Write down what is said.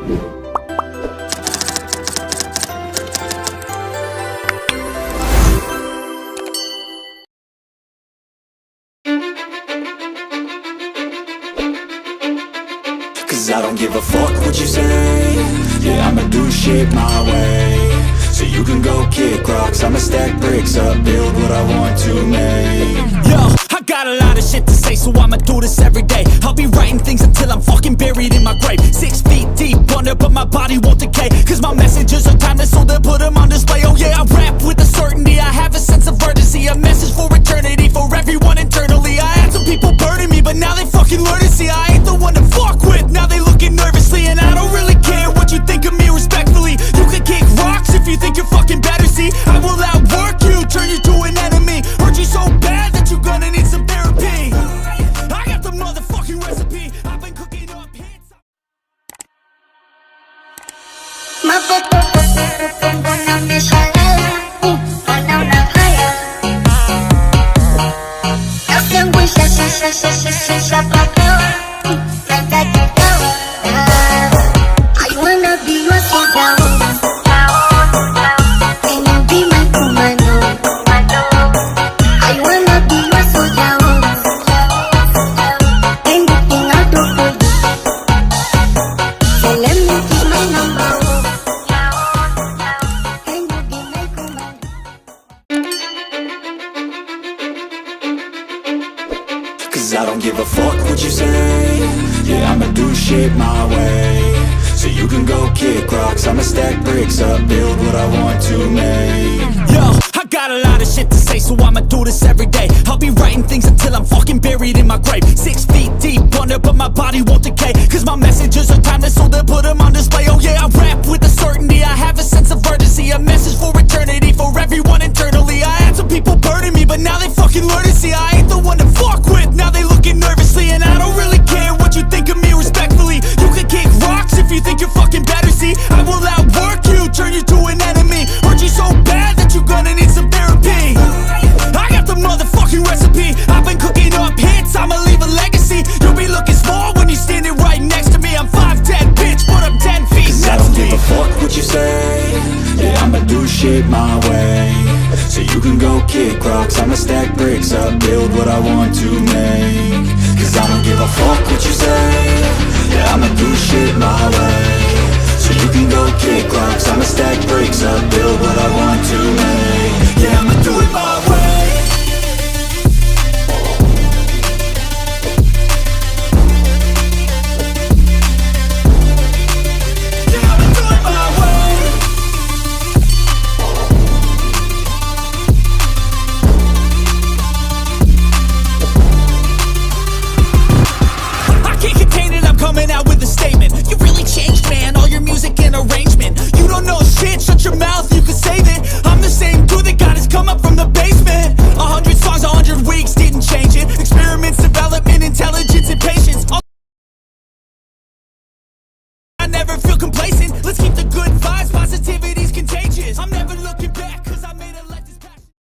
Cause I don't give a fuck what you say. Yeah, I'ma do shit my way. So you can go kick rocks, I'ma stack bricks up, build what I want to make. Yo, I got a lot of shit to say, so I'ma do this every day. I'll be writing things until I'm fucking buried in my grave. 6 feet deep under, but my body won't decay. Cause my messages are timeless, so they'll put them on display. Oh yeah, I rap with a certainty, I have a sense of urgency. A message for eternity, for everyone internally. I had some people burning me, but now they fucking learn to see I ain't the one to fuck with, now they looking nervously. And I don't really care what you think of me respectfully. You can kick rocks if you think you're fucking better, see. I will outwork you, turn you to an enemy. Hurt you so bad that you're gonna need some therapy. I got the motherfucking recipe, I've been cooking up hits. I wanna be your soldier. Can you be my commando? I wanna be your soldier. Anything I'll do for you. So let me give my number. Can you be my commando? Cause I don't give a fuck what you say. Yeah, I'ma do shit my way. So you can go kick rocks, I'ma stack bricks up, build what I want to make. Yo, I got a lot of shit to say, so I'ma do this every day. I'll be writing things until I'm fucking buried in my grave. 6 feet deep under, but my body won't decay. Cause my messages are timeless, so they'll put them on display. Oh yeah, I rap with a certainty, I have a sense of urgency. A message for eternity, for everyone internally. I had some people burning me, but now they fucking learn to see I ain't the one to fuck with, now they looking nervously. And I don't really care what you think of me respectfully. You can kick rocks if you think you're fucking better, see. I will outwork you, turn you to an enemy. Hurt you so bad that you're gonna need some therapy. I got the motherfucking recipe, I've been cooking up hits, I'ma leave a legacy. You'll be looking small when you're standing right next to me. I'm 5'10", bitch, but I'm 10 feet Cause I next don't to give me. a fuck what you say. Yeah, I'ma do shit my way. So you can go kick rocks, I'ma stack bricks up, build what I want to make. Cause I don't give a fuck what you say. Yeah, I'ma do shit my way. So you can go kick rocks, I'ma stack bricks up, build what I want to make. Yeah, I'ma do it my way. Yeah, I'ma do it my way. I can't contain it, I'm coming out with a statement. You really changed, man, all your music and arrangement. You don't know shit, shut your mouth, you can save it. I'm the same dude that got his come up from the basement. 100 songs, 100 weeks, didn't change it. Experiments, development, intelligence, and patience. I never feel complacent, let's keep the good vibes, positivity.